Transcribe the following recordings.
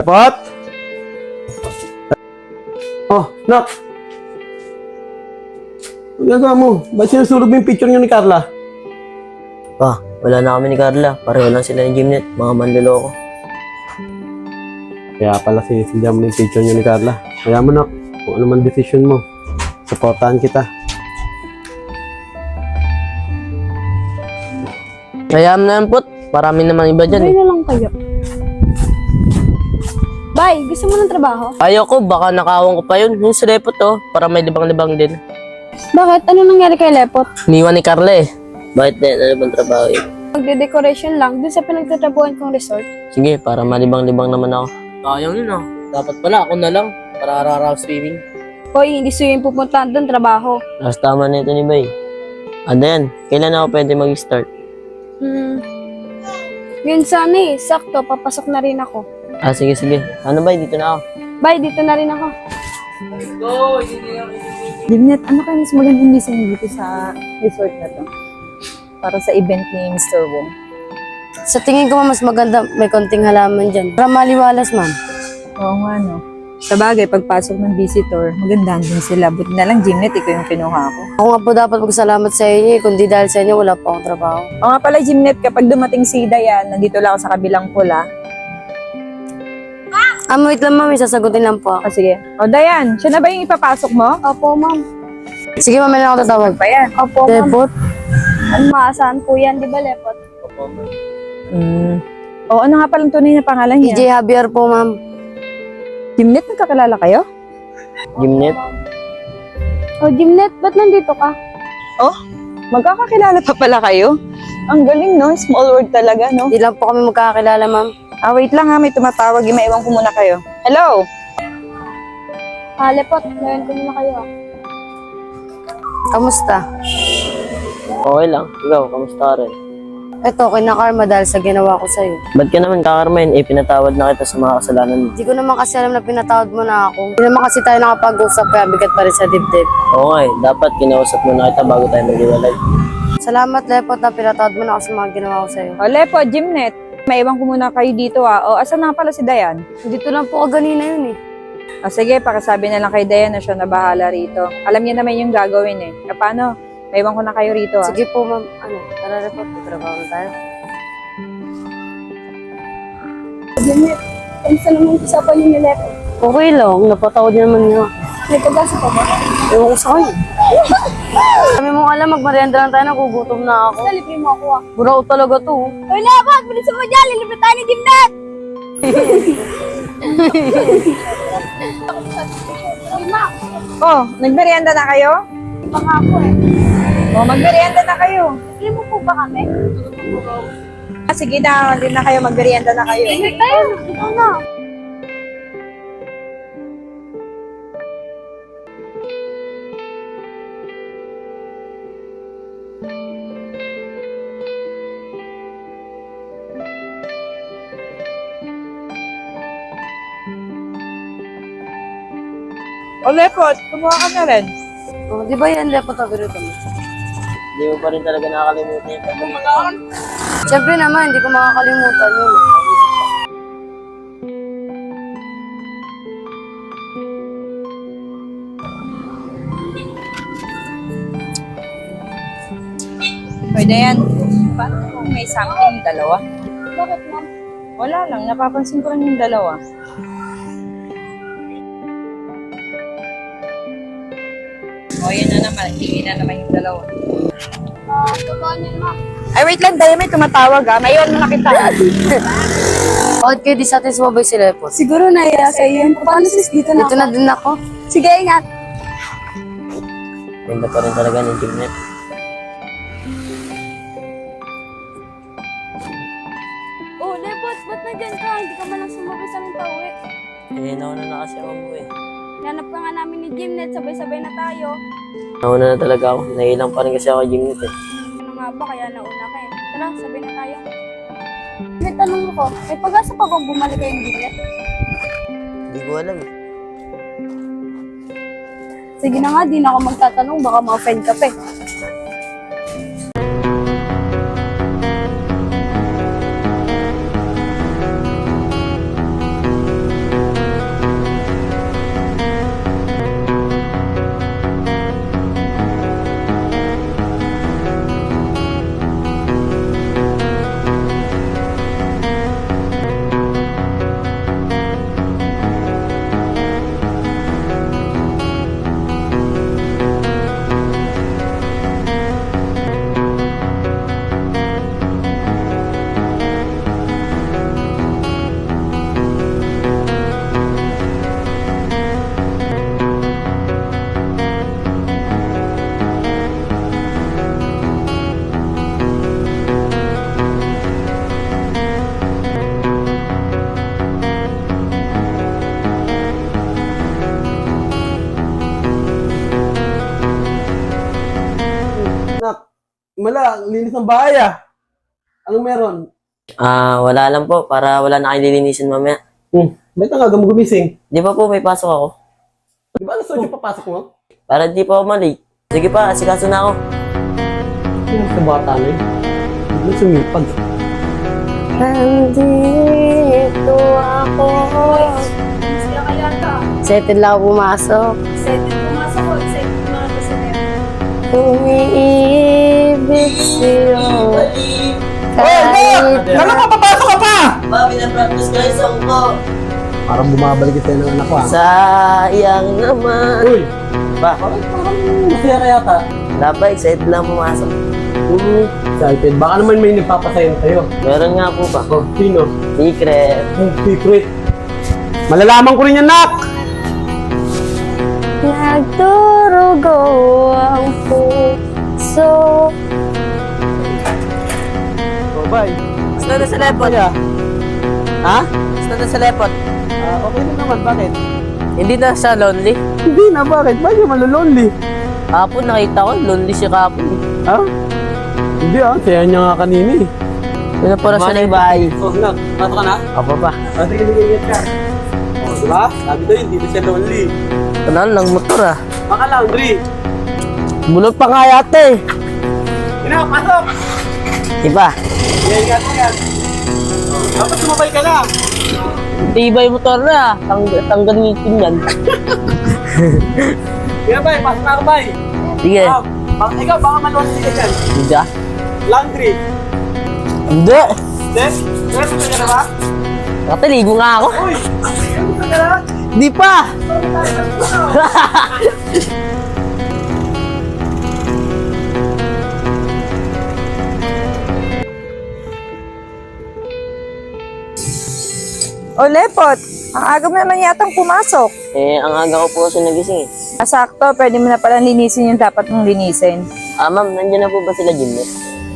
Pot? Oh, Nak. Ang gagawa mo? Ba't sinusunod mo yung picture niyo ni Carla? Pa, wala na kami ni Carla. Pareho lang sila ni Jimnet. Mga manloloko. Kaya pala sinisindihan mo yung picture niyo ni Carla. Kaya mo, Nak. Kung ano man decision mo, supportahan kita. Kaya mo na yan, Pot. Marami naman iba dyan. Sabay na lang kayo. Bay, gusto mo ng trabaho? Ayoko, baka nakawang ko pa yun. Yung sa Lepot, oh. Para may libang-libang din. Bakit? Ano nangyari kay Lepot? Niwan ni Carla eh. Bakit din? Ano bang trabaho yun? Magde-decoration lang dun sa pinagtatrabuhan kong resort. Sige, para malibang-libang naman ako. Sayang yun ah. Dapat pala ako na lang. Para araw-araw swimming. Hoy, hindi swimming pupuntahan dun, trabaho. Tapos tama na ito ni Bay. Ano yan? Kailan ako pwede mag-start? Yun sana eh, sakto, papasok na rin ako. Ah, sige, sige. Ano Bay? Dito na ako. Bay, dito na rin ako. Jimnet, ano kayo mas magandang design dito sa resort na to? Para sa event ni Mr. Wong. Sa tingin ko mas maganda may konting halaman dyan. Para maliwalas, ma'am. Oo nga, no? Sa bagay, pagpasok ng visitor, magandaan din sila. Buti na lang, Jimnet, ikaw yung kinuha ko. Ako nga po dapat magsalamat sa inyo eh. Kundi dahil sa inyo, wala pa akong trabaho. Oo nga pala, Jimnet, kapag dumating si Dayan, nandito lang ako sa kabilang pula. Wait lang, ma'am. Sasagutin lang po ako. Ah, sige. O, Dayan, siya na ba yung ipapasok mo? Opo, ma'am. Sige, ma'am. May lang ako tatawag. Pa yan. Opo, ma'am. Lepot? Ano maasahan po yan, di ba, Lepot? O, ano nga palang tunay na pangalan niya? EJ Javier po, ma'am. Jimnet, nagkakilala kayo? Jimnet? O, Jimnet, ba't nandito ka? Oh, magkakakilala pa pala kayo? Ang galing, no? Small world talaga, no? Hindi lang po kami magkakakilala, ma'am. Ah, wait lang ha, may tumatawag. Maiwan ko muna kayo. Hello? Lepot, ngayon ko muna kayo Kamusta? Okay lang. Ikaw, kamusta ka rin? Eto, okay na karma dahil sa ginawa ko sa'yo. Ba't ka naman kakarmain? Eh, pinatawad na kita sa mga kasalanan mo. Hindi ko naman kasi alam na pinatawad mo na ako. Hindi naman kasi tayo nakapag-usap kaya bigat pa rin sa dibdib. Oo nga eh. Dapat kinausap mo na kita bago tayo maghiwalay. Salamat, Lepot, na pinatawad mo na ako sa mga ginawa ko sa'yo. O, Lepo, Jimnet. Maiwan ko muna kayo dito ha. O, asan na pala si Dayan? Dito lang po ako ganina yun eh. O, sige, pakisabi na lang kay Dayan na siya na bahala rito. Alam niya naman yung gagawin eh. E, paano? Maiwan ko na kayo rito ha. Sige po, ma'am. Tara, Lepot. Trabaho na tayo. Jimnet, kamusta naman usapan niyo ni Lepot? Okay lang. Napatawad naman niya. May pag-asa pa ba? Ewan ko sa kanya. Kami mong alam, magmerienda lang tayo, nagugutom na ako. Basta libre mo ako Buraw talaga to. Hoy, Lepot, bilisan mo dyan, lilibre tayo ni Jimnet! Oh, nagmerienda na kayo? Baka ako eh. O, magmerienda na kayo. Libre mo po ba kami? Ah, sige na, hindi na kayo. Magmerienda na kayo. Libre tayo, ito na. O, Lepot, kumuha ka na rin. Oh, di ba yan, Lepot, abirito mo? Hindi mo pa rin talaga nakakalimutan yung pag-ibig. Siyempre naman, hindi ko makakalimutan yun. Hoy, Dayan. Paano kung may something yung dalawa? Bakit, ma'am? Wala lang, napapansin ko lang yung dalawa. O, yan na naman. Hindi na naman yung dalawa. Totoo niyan, ma'am. Ay, wait lang. Dayan, may tumatawag ha. May iwan mo na kita. Bakit kayo di sa atin sumabay si Lepot? Siguro naiya sa iyo. Paano sis dito na Dito na din ako. Sige, ingat. Ganda pa rin talaga ni Jimnet. Oh, Lepot, ba't nandyan ka? Hindi ka man lang sumabay sa aming pauwi. Eh, nauna na kasi ako mo eh. Hanap ka nga namin ni Jimnet, sabay-sabay na tayo. Nauna na talaga ako. Nailang pa rin kasi ako kay Jimnet eh. Ano nga ba, kaya nauna ka eh. Tara, sabay na tayo. May tanong ko, may pag-asa pa bang bumalik kayong Jimnet? Hindi ko alam eh. Sige na nga, di na ako magtatanong, baka ma-offend ka pa eh. Mala, ang linis ng bahay ah. Anong meron? Wala lang po, para wala na kayo lilinisin mamaya. Ba't ang aga mo gumising? Di ba po may pasok ako? Di ba alas 8 papasok mo? Para di pa ako malate. Sige pa, asikaso na ako. Yung sa bata na yun. Hindi sumipag. Nandito ako. Sila kaya ka. Settle lang ako pumasok. Excited pumasok ko. Excited pumasok sa net. Umiibig sa'yo. Kahit Papapasok ka pa! Ba, pinapractice ko yung song ko. Parang bumabalik ito ng anak ko ah. Sayang naman. Uy! Ba, Parang masaya ka yata. wala ba, excited lang pumasok. Excited. Baka naman may nagpapasayan sa'yo. Meron nga po ba? Oh, sino? Secret. Secret. Malalaman ko rin yan, nak! nagdurugo ang puso. Oh, bye. Gusto na sa lepot. Kaya? Ha? Gusto na sa lepot. Okay na naman. Bakit? Hindi na siya lonely. Hindi na. Bakit? Bakit yung malulonely? Kapon nakita ko, lonely siya kapon. Ha? Hindi ah. Saya niya nga kanina eh. Yun para siya na bahay. Oh, nak. Pato ka na? Apa pa? Sige, ka. Oh, diba? Sabi ko yun, hindi na siya lonely. Kanal lang motor ah. Baka laundry. Bulot pa nga yata eh. Ina, pasok! Diba? Yan. Oh, dapat sumabay ka na. Tibay motor na ah. Tanggal ngipin yan. Kaya bay, pasok na ako bay. Sige. Ikaw, baka malonely ka dyan. Hindi ah. Laundry. Hindi. Then, meron ka na ba? Nakataligo nga ako. Uy! Meron ka na? Di pa! O, Lepot, ang aga mo naman yatang pumasok. Ang aga ko po kasi nagising eh. Sakto, pwede mo na pala linisin yung dapat mong linisin. Ma'am, nandiyan na po ba sila Jimlet?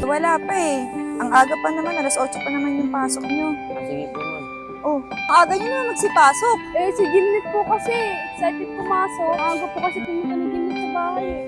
Wala pa eh. Ang aga pa naman, alas 8 pa naman yung pasok nyo. Sige po ma'am. Oh, ang aga nyo na magsipasok. Eh, si Jimnet po kasi. Excited pumasok. Aga po kasi pumunta ni Jimnet sa bahay eh.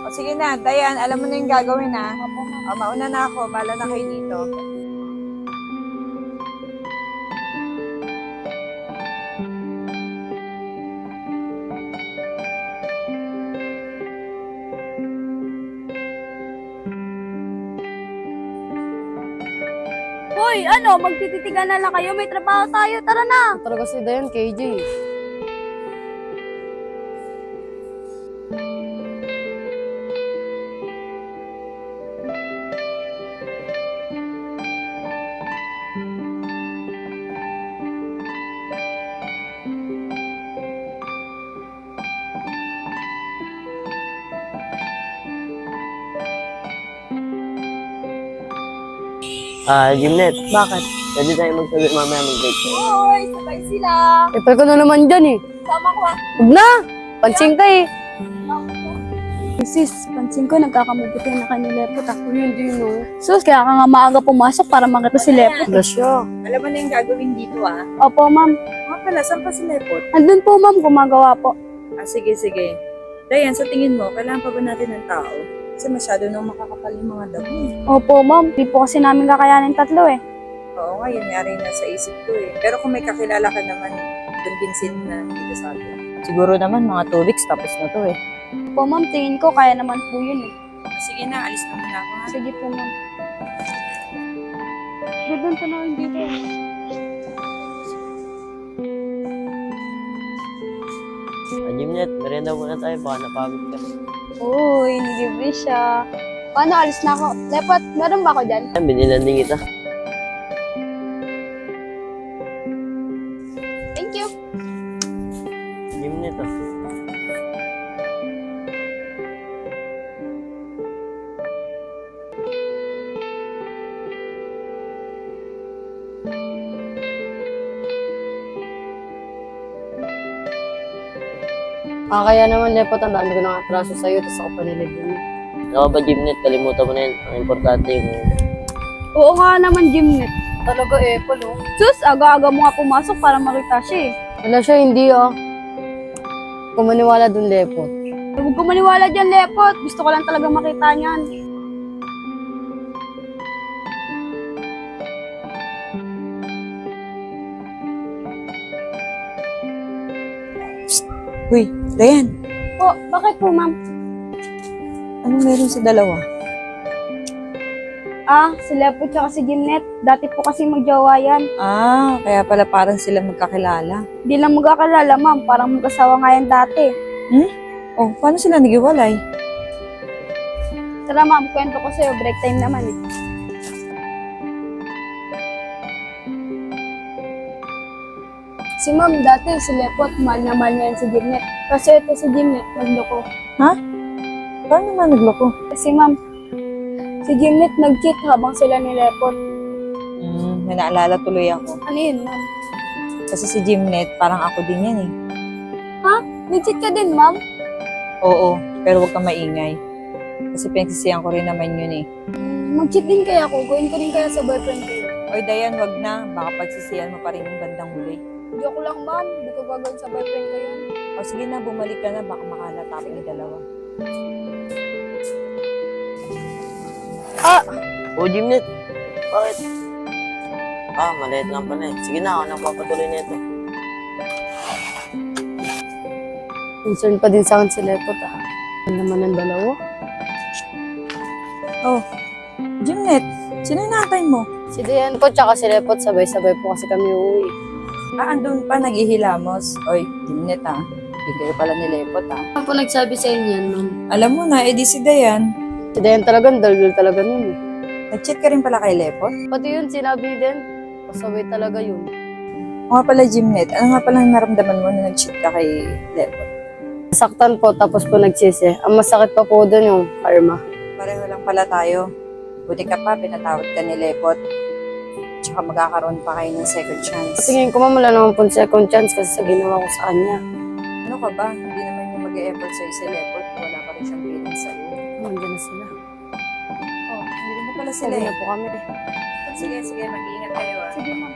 O sige na, Dayan, alam mo na yung gagawin ha. Apo, ma'am. O, mauna na ako, bala na kayo dito. Hoy, ano? Magtititigan na lang kayo. May trabaho tayo. Tara na. Talaga si Dayan, KJ. Jimlet, Bakit? pwede tayo magsabi mamaya mag-break. Hoy, sabay sila. Ipal ko na naman dyan eh. Sama ko ah. Huwag na! Pansing ka eh. Sis, pansin ko nagkakamubuti na kayo ni Lepot ah. Hindi no. Sus, kaya ka nga maaga pumasok para makita si Lepot. Wala siya. Alam mo na yung gagawin dito ah. Opo, ma'am. Mga pala, saan pa si Lepot? Andun po, ma'am. Gumagawa po. Sige. Dayan, sa tingin mo, kailangan pa ba natin ng tao? Kasi masyado nang makakapal yung mga damo eh. Opo, ma'am. Di po kasi namin kakayanin tatlo eh. Oo nga, yun nga rin nasa isip ko eh. Pero kung may kakilala ka naman, convinced na dito sa atin. Siguro naman mga 2 weeks tapos na to eh. Opo, ma'am. Tingin ko kaya naman po yun eh. Sige na, alis na muna ako ha. Sige po, ma'am. Gaganta na rin dito eh. Jimlet, merienda muna tayo, baka napagod ka. Uy, nilibre siya. Paano, alis na ako. Lepot, meron ba ako dyan? Binilan din kita. Thank you. Jimlet ah. Kaya naman, Lepot, ang dami ko ng atraso sa'yo, tapos ako panilibre mo. Ako ba Jimlet, kalimutan mo na yun. Ang importante yung... Oo nga naman, Jimnet. Talaga eh, palo. Sus, aga-aga mo nga pumasok para makita siya eh. Wala siya, hindi oh. Kung maniwala dun, Lepot. Huwag ko maniwala dyan, Lepot. Gusto ko lang talaga makita niyan. Uy, Dayan, Po, bakit po, ma'am? anong meron sa dalawa? Ah, si Lepo tsaka si Jimnet. Dati po kasi magjowa yan. Ah, kaya pala parang sila magkakilala. Di lang magkakalala, ma'am. Parang mag-asawa nga yan dati. Oh, paano sila nagiwalay? Tara, ma'am. Kwento ko sa'yo. Break time naman eh. Si ma'am, dati si Lepot, mahal na mahal niya yan si Jimnet. Kasi ito si Jimnet, nagloko. Paano naman nagloko? Kasi ma'am, si Jimnet nag-cheat habang sila ni Lepot. May naalala tuloy ako. Ano yun, ma'am? Kasi si Jimnet, parang ako din yan eh. Nag-cheat ka din, ma'am? Oo, pero huwag kang maingay. Kasi pinagsisihan ko rin naman yun eh. Mag-cheat din kaya ako. Gawin ko rin kaya sa boyfriend ko yun. Oy, Dayan, wag na. Baka pagsisihan mo pa rin yung bandang huli. Joke lang, ma'am. Hindi ko gagawin sa boyfriend ko yun. O sige na, bumalik ka na. Baka makalata pa yung dalawa. O, Jimnet. Bakit? Maliit lang pala eh. Sige na, ako nang papatuloy nito. Concern pa din sa akin si Lepot Ano naman ang dalawa? Oh, Jimnet, sino inaantay mo? Si Dayan po tsaka si Lepot sabay-sabay po kasi kami uuwi. Andun pa, naghihilamos. Oy, Jimnet Hindi kayo pala ni Lepot Ano po nagsabi sa inyo yan, ma'am? Alam mo na, edi si Dayan. Si Dayan talaga, daldal talaga nun eh. Nag-chat ka rin pala kay Lepot? Pati yun, sinabi din. Pasaway talaga yun. O nga pala, Jimnet, ano nga pala naramdaman mo na nag-chat ka kay Lepot? Nasaktan po, tapos po nagsisi. Ang masakit pa po doon yung karma. Pareho lang pala tayo. Buti ka pa, pinatawad ka ni Lepot. Tsaka magkakaroon pa kayo ng second chance. Tingin ko ma'am, wala naman po second chance kasi sa ginawa ko sa kanya. Ano ka ba? Hindi naman yung mag-e-effort sa'yo si Lepot. Wala pa rin siyang feeling sa'yo. Nandiyan na sila. Oh, hindi rin na pala sila Sabi eh. na po kami. Sige, mag-iingat kayo Sige, ma'am.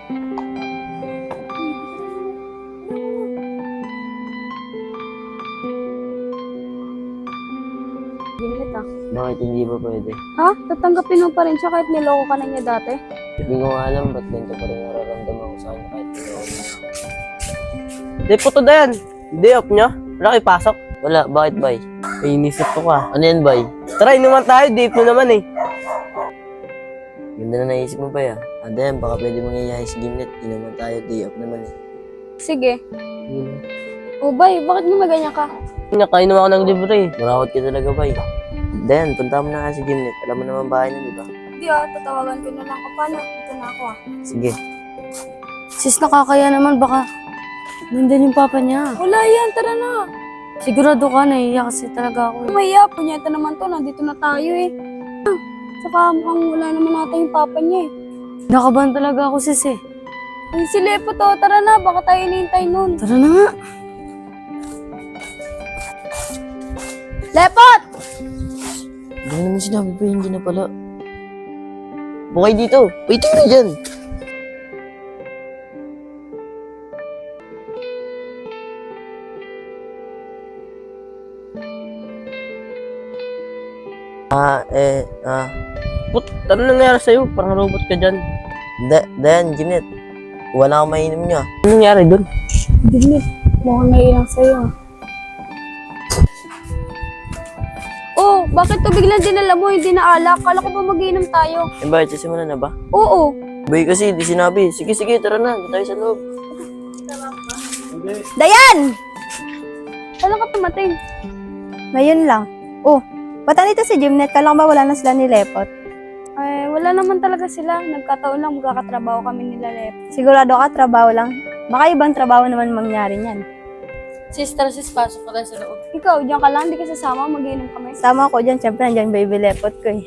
Jimnet Bakit hindi ba pwede? Ha? Tatanggapin mo pa rin siya kahit niloko ka na niya dati? Hindi ko nga alam ba't ganito pa rin nararamdaman ko sa kanya kahit ito. Di po to Dayan. Day off niya? Wala kayo pasok? Wala. Bakit, bay? Ay, inisip ko ka. Ano yan, bay? Try naman tayo. Day off mo naman eh. Ganda na naisip mo ba ya? Dayan, baka pwede mangyayari si Gimlet. Di naman tayo. Day off naman eh. Sige. O, bay, bakit mo maganyan ka? Kainom ako ng libre eh. Marawat ka talaga, bay. Dayan, punta mo na nga si Gimlet. Alam mo naman bahay niya, di ba? Hindi tatawagan ko na lang. Paano? Ito na ako Sige. Sis, nakakaya naman, baka nandun yung papa niya. Wala yan, tara na. Sigurado ka, naiiyak kasi talaga ako. Maya, punyeta naman to. Nandito na tayo eh. Saka mukhang wala naman natin yung papa niya eh. Nakabahan talaga ako, sis eh. Ay, si Lepo to. Tara na, baka tayo hinihintay nun. Tara na nga. Lepot! Hindi naman sinabi pa hindi na pala. Bukay dito. Waiting na dyan. Ano nangyari sa'yo? Parang robot ka dyan. Dayan, Jeanette. Wala akong mainim niya. Ano nangyari dun? Jimnet, mukhang naiilang sa'yo. Oh, bakit to biglang dinala mo, hindi na alak? Kala ko ba mag-iinom tayo? Eh, bakit? Sisimulan na ba? Oo. Bay kasi, di sinabi. Sige, tara na. Di tayo sa loob. Dayan! Kailan ka pumating? Ngayon lang. Oh, ba't nandito si Jimnet? Kala ko ba wala na sila ni Lepot? Ay, wala naman talaga sila. Nagkataon lang magkakatrabaho kami nila Lepo. Sigurado ka, trabaho lang. Baka ibang trabaho naman mangyari niyan. Sis, tara sis, pasok ka tayo sa loob. Ikaw, diyan ka lang, hindi ka sasama, mag-iinom kami. Sama ko dyan, syempre nandiyan baby Lepot ko eh.